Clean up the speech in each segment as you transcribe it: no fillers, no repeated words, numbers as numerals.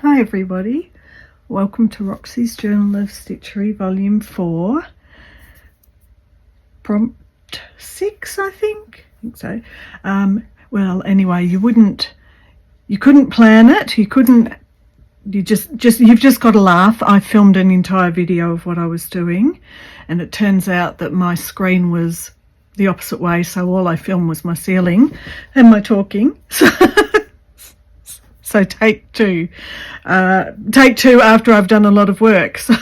Hi everybody, welcome to Roxy's Journal of Stitchery Volume 4, Prompt 6 I think so. Well anyway, you couldn't plan it, you've just got to laugh. I filmed an entire video of what I was doing and it turns out that my screen was the opposite way, so all I filmed was my ceiling and my talking. So take two after I've done a lot of work. So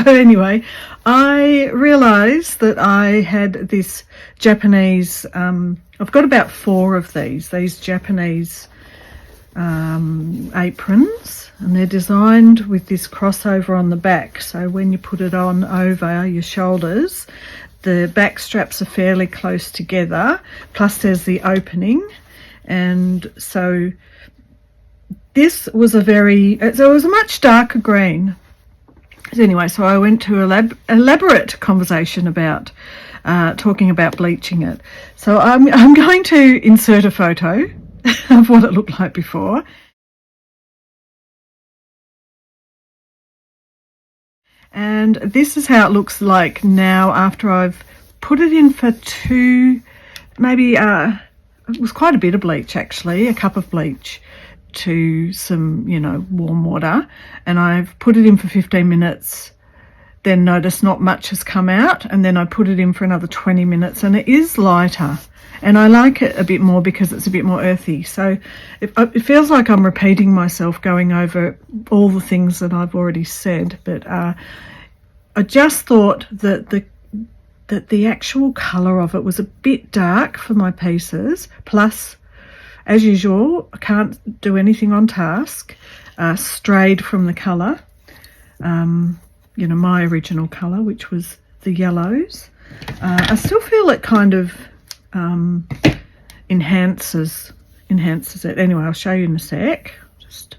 anyway, I realised that I had this Japanese, I've got about 4 of these Japanese aprons, and they're designed with this crossover on the back. So when you put it on over your shoulders, the back straps are fairly close together, plus there's the opening. And so this was it was a much darker green. So anyway, so I went to elaborate conversation about talking about bleaching it. So I'm going to insert a photo of what it looked like before. And this is how it looks like now after I've put it in for it was quite a bit of bleach actually, a cup of bleach to some, warm water, and I've put it in for 15 minutes, then notice not much has come out, and then I put it in for another 20 minutes and it is lighter, and I like it a bit more because it's a bit more earthy. So it feels like I'm repeating myself going over all the things that I've already said, but I just thought that the actual colour of it was a bit dark for my pieces, plus as usual, I can't do anything on task, strayed from the colour, my original colour, which was the yellows. I still feel it kind of enhances it. Anyway, I'll show you in a sec. Just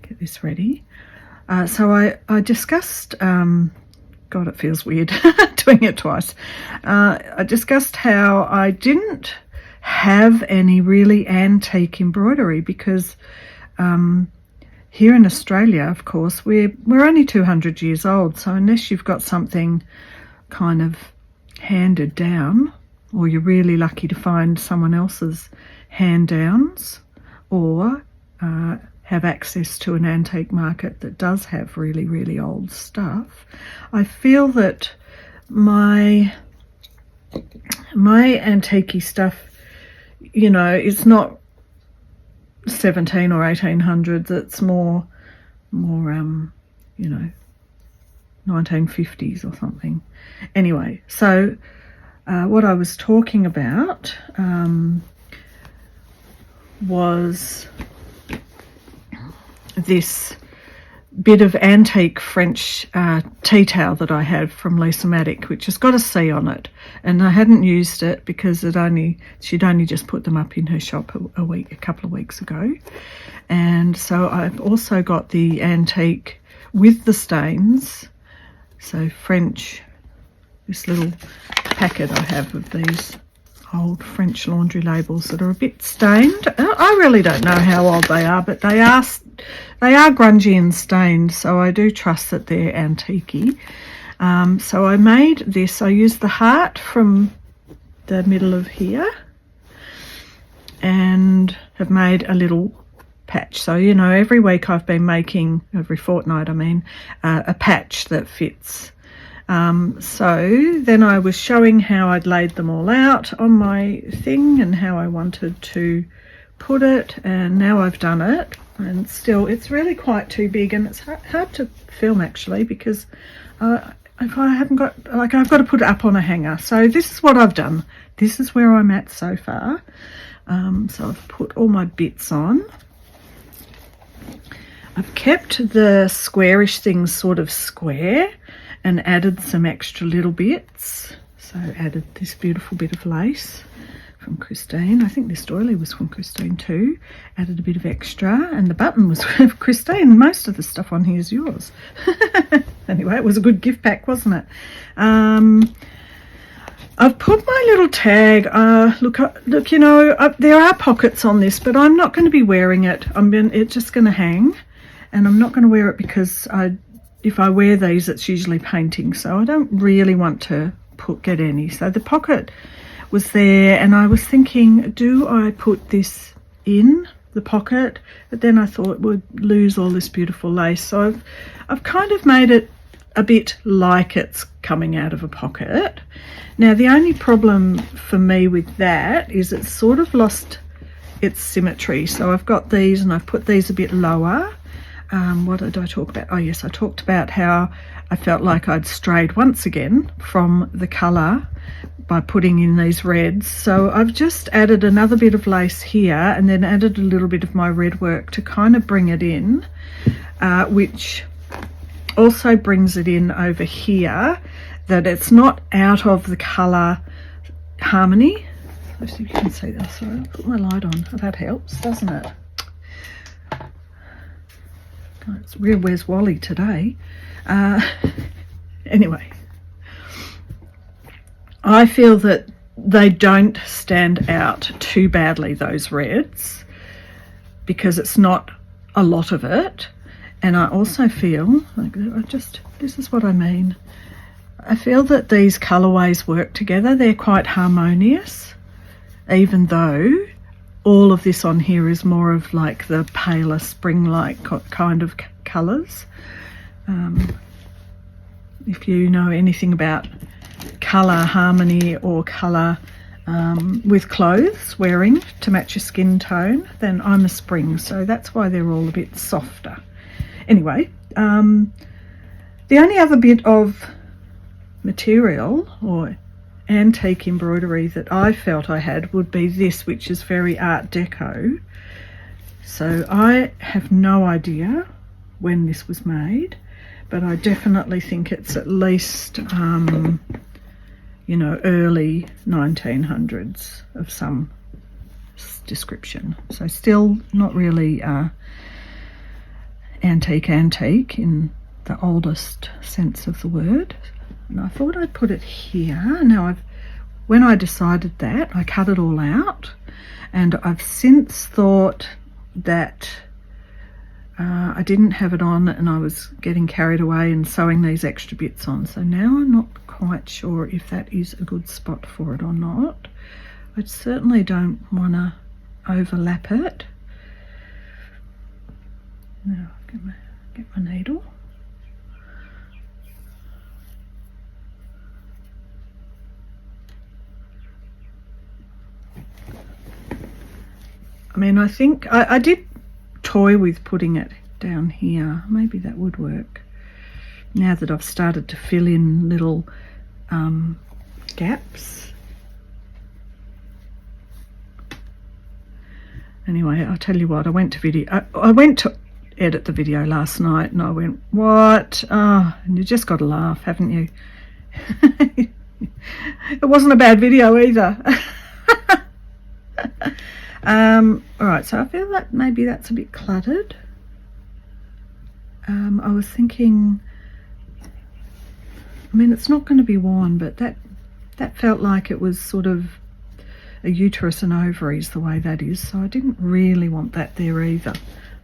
get this ready. So I discussed, God, it feels weird doing it twice. I discussed how I didn't have any really antique embroidery because here in Australia, of course, we're only 200 years old, so unless you've got something kind of handed down, or you're really lucky to find someone else's hand downs, or have access to an antique market that does have really, really old stuff, I feel that my antique stuff, it's not 17 or 1800s, it's more 1950s or something. Anyway, so what I was talking about was this bit of antique French tea towel that I had from Lisa Maddock, which has got a C on it, and I hadn't used it because she'd only just put them up in her shop a couple of weeks ago. And so I've also got the antique with the stains, so French, this little packet I have of these old French laundry labels that are a bit stained. I really don't know how old they are, but they are grungy and stained, so I do trust that they're antique-y. So I made this. I used the heart from the middle of here and have made a little patch. So, every week I've been making, every fortnight I mean, a patch that fits. So then I was showing how I'd laid them all out on my thing and how I wanted to put it, and now I've done it, and still it's really quite too big, and it's hard to film actually because if I haven't got, I've got to put it up on a hanger. So this is what I've done. This is where I'm at so far. So I've put all my bits on. I've kept the squarish things sort of square and added some extra little bits. So added this beautiful bit of lace from Christine. I think this doily was from Christine too. Added a bit of extra, and the button was from Christine. Most of the stuff on here is yours. Anyway, it was a good gift pack, wasn't it? I've put my little tag. Look, there are pockets on this, but I'm not going to be wearing it. It's just going to hang. and I'm not going to wear it because if I wear these, it's usually painting, so I don't really want to get any. So the pocket was there, and I was thinking, do I put this in the pocket? But then I thought it would lose all this beautiful lace, so I've kind of made it a bit like it's coming out of a pocket. Now the only problem for me with that is it's sort of lost its symmetry. So I've got these, and I've put these a bit lower. What did I talk about? Oh yes, I talked about how I felt like I'd strayed once again from the colour by putting in these reds. So I've just added another bit of lace here, and then added a little bit of my red work to kind of bring it in, which also brings it in over here, that it's not out of the colour harmony. Let's see if you can see that. Sorry, I'll put my light on. Oh, that helps, doesn't it? Oh, it's real Where's Wally today. Anyway, I feel that they don't stand out too badly, those reds, because it's not a lot of it. And I also feel like this is what I mean. I feel that these colourways work together. They're quite harmonious, even though all of this on here is more of like the paler spring-like kind of colours. If you know anything about colour harmony or colour with clothes wearing to match your skin tone, then I'm a spring, so that's why they're all a bit softer. Anyway, the only other bit of material or antique embroidery that I felt I had would be this, which is very Art Deco. So I have no idea when this was made, but I definitely think it's at least you know, early 1900s of some description. So still not really antique in the oldest sense of the word. And I thought I'd put it here. Now when I decided that, I cut it all out, and I've since thought that I didn't have it on, and I was getting carried away and sewing these extra bits on. So now I'm not quite sure if that is a good spot for it or not. I certainly don't want to overlap it. Now get my needle. I mean, I think I did toy with putting it down here. Maybe that would work. Now that I've started to fill in little gaps. Anyway, I'll tell you what, I went to edit the video last night, and I went, what? Oh, and you just got to laugh, haven't you? It wasn't a bad video either. All right, so I feel like maybe that's a bit cluttered. I was thinking, I mean, it's not going to be worn, but that felt like it was sort of a uterus and ovaries the way that is, so I didn't really want that there either.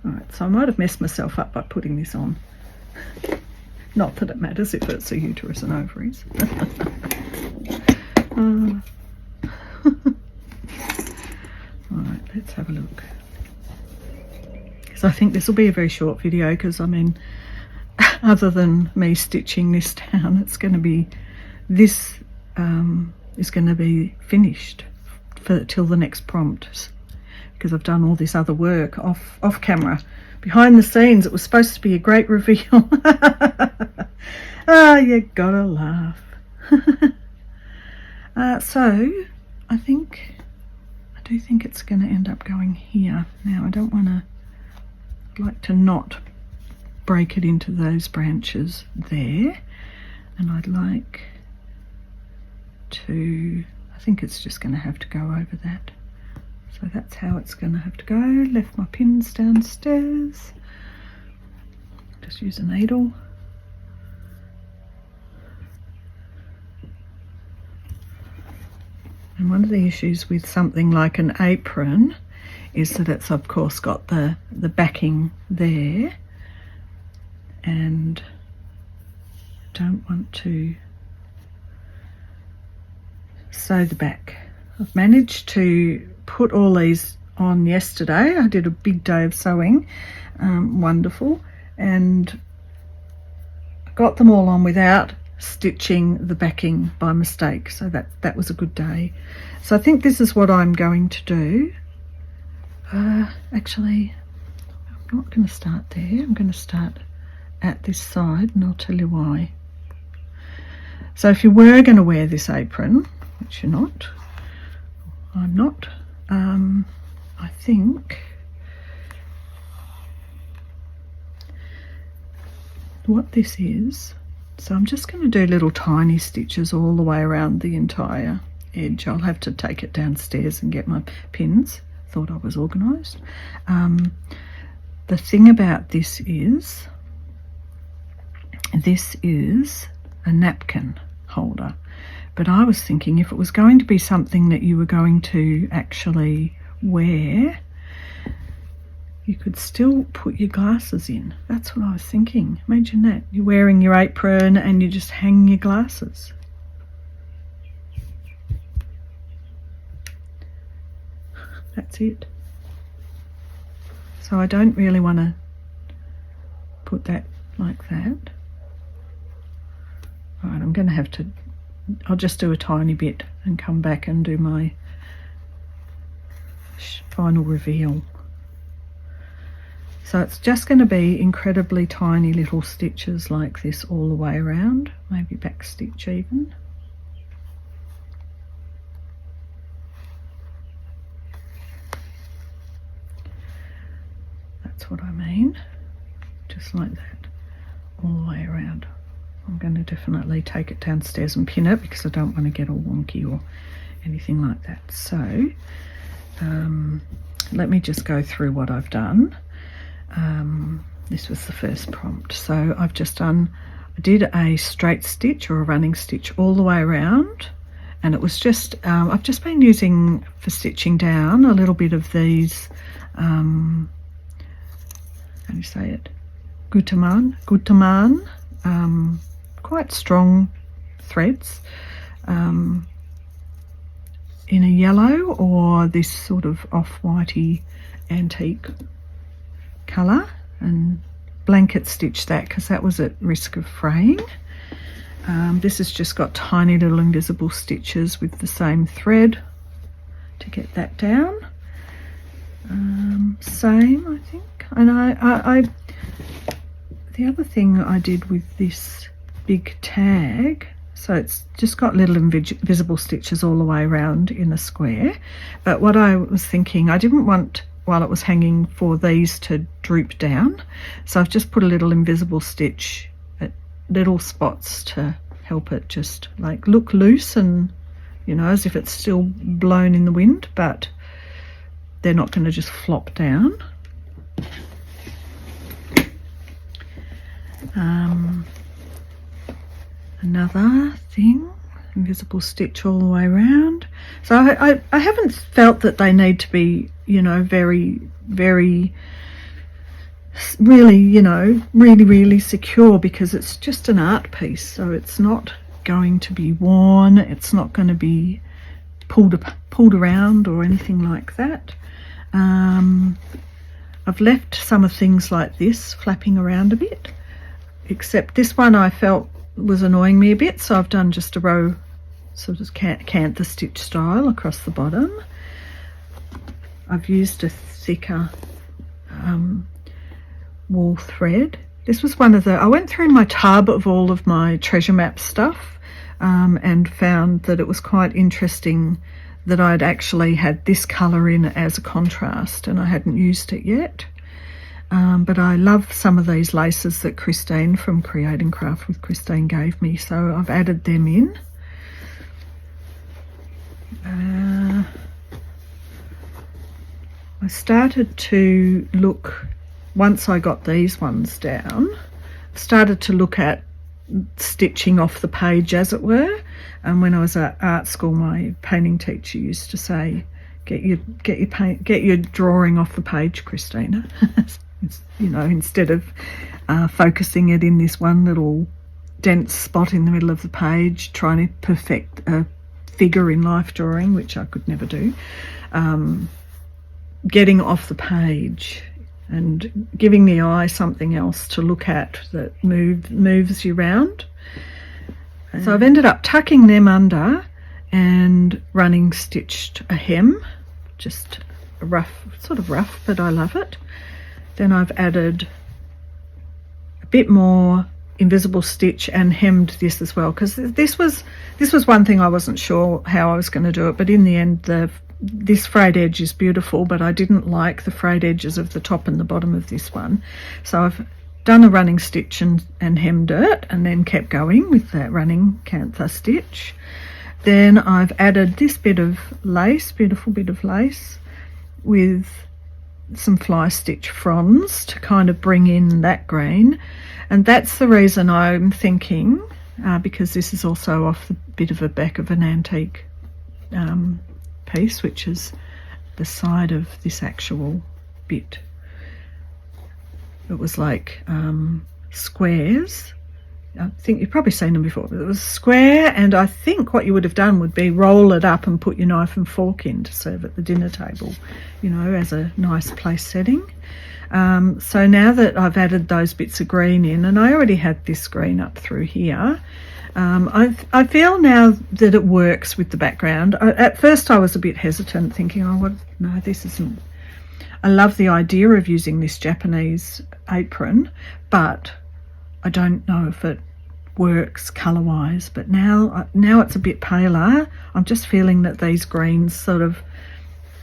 All right, so I might have messed myself up by putting this on. Not that it matters if it's a uterus and ovaries. All right, let's have a look. So I think this will be a very short video, because I mean, other than me stitching this down, it's going to be, this is going to be finished till the next prompt, because I've done all this other work off camera. Behind the scenes, it was supposed to be a great reveal. Ah, you gotta laugh. So I do think it's going to end up going here. Now I don't want to, I'd like to not break it into those branches there, and I'd like to, I think it's just going to have to go over that. So that's how it's going to have to go. Left my pins downstairs. Just use a needle. And one of the issues with something like an apron is that it's of course got the backing there, and don't want to sew the back. I've managed to put all these on yesterday. I did a big day of sewing, wonderful, and got them all on without stitching the backing by mistake, so that was a good day. So I think this is what I'm going to do. Actually, I'm not going to start there. I'm going to start at this side, and I'll tell you why. So if you were going to wear this apron, which you're not, I'm not, I think what this is, so I'm just going to do little tiny stitches all the way around the entire edge. I'll have to take it downstairs and get my pins. Thought I was organised. The thing about this is a napkin holder, but I was thinking if it was going to be something that you were going to actually wear, you could still put your glasses in. That's what I was thinking. Imagine that, you're wearing your apron and you just hang your glasses. That's it. So I don't really want to put that like that. Right, I'm going to have to, I'll just do a tiny bit and come back and do my final reveal. So it's just going to be incredibly tiny little stitches like this all the way around, maybe back stitch even. That's what I mean, just like that, all the way around. I'm going to definitely take it downstairs and pin it because I don't want to get all wonky or anything like that. So let me just go through what I've done. This was the first prompt. So I've just done, I did a straight stitch or a running stitch all the way around, and it was just, I've just been using for stitching down a little bit of these, how do you say it? Gutaman, quite strong threads, in a yellow or this sort of off-whitey antique colour, and blanket stitch that because that was at risk of fraying. This has just got tiny little invisible stitches with the same thread to get that down. Same, I think. And I the other thing I did with this big tag, so it's just got little invisible stitches all the way around in a square, but what I was thinking, I didn't want while it was hanging for these to droop down, so I've just put a little invisible stitch at little spots to help it just like look loose and, you know, as if it's still blown in the wind, but they're not going to just flop down. Another thing, invisible stitch all the way around. So I haven't felt that they need to be, you know, very really, you know, really secure, because it's just an art piece, so it's not going to be worn, it's not going to be pulled around or anything like that. I've left some of things like this flapping around a bit, except this one I felt was annoying me a bit, so I've done just a row sort of cantha stitch style across the bottom. I've used a thicker wool thread. This was one of the, I went through my tub of all of my treasure map stuff and found that it was quite interesting that I'd actually had this colour in as a contrast, and I hadn't used it yet. But I love some of these laces that Christine from Create and Craft with Christine gave me, so I've added them in. I started to look, once I got these ones down, started to look at stitching off the page, as it were. And when I was at art school, my painting teacher used to say, get your drawing off the page, Christina. you know, instead of focusing it in this one little dense spot in the middle of the page, trying to perfect a figure in life drawing, which I could never do, getting off the page and giving the eye something else to look at that moves you round. So I've ended up tucking them under and running stitched a hem, just a rough, sort of rough, but I love it. Then I've added a bit more invisible stitch and hemmed this as well, because this was one thing I wasn't sure how I was going to do it, but in the end this frayed edge is beautiful, but I didn't like the frayed edges of the top and the bottom of this one, so I've done a running stitch and hemmed it, and then kept going with that running cantha stitch. Then I've added this bit of lace, beautiful bit of lace, with some fly stitch fronds to kind of bring in that green. And that's the reason I'm thinking, because this is also off the bit of a back of an antique piece, which is the side of this actual bit. It was like squares. I think you've probably seen them before, but it was square, and I think what you would have done would be roll it up and put your knife and fork in to serve at the dinner table, you know, as a nice place setting. So now that I've added those bits of green in, and I already had this green up through here, I feel now that it works with the background. At first I was a bit hesitant, thinking, oh, no, this isn't. I love the idea of using this Japanese apron, but I don't know if it works colour-wise. But now it's a bit paler. I'm just feeling that these greens sort of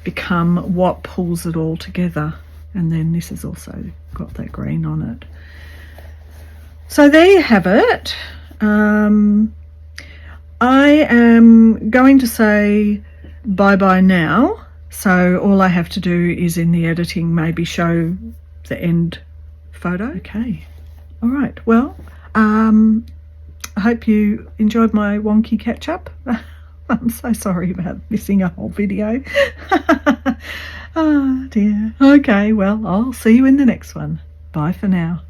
become what pulls it all together. And then this has also got that green on it. So there you have it. I am going to say bye-bye now. So all I have to do is in the editing maybe show the end photo. Okay. All right. Well, I hope you enjoyed my wonky catch-up. I'm so sorry about missing a whole video. Oh dear. Okay, well, I'll see you in the next one. Bye for now.